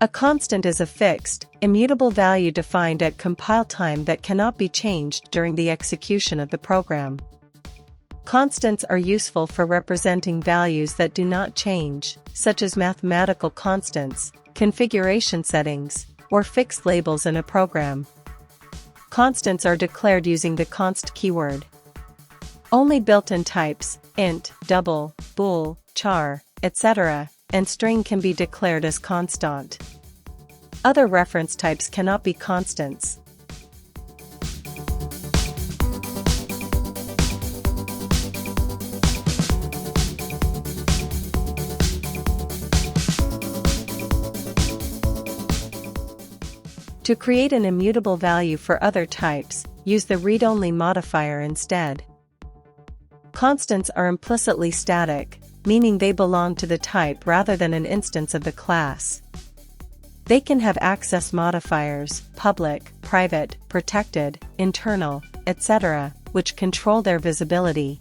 A constant is a fixed, immutable value defined at compile time that cannot be changed during the execution of the program. Constants are useful for representing values that do not change, such as mathematical constants, configuration settings, or fixed labels in a program. Constants are declared using the const keyword. Only built-in types, int, double, bool, char, etc., and string can be declared as constant. Other reference types cannot be constants. To create an immutable value for other types, use the read-only modifier instead. Constants are implicitly static, meaning they belong to the type rather than an instance of the class. They can have access modifiers, public, private, protected, internal, etc., which control their visibility.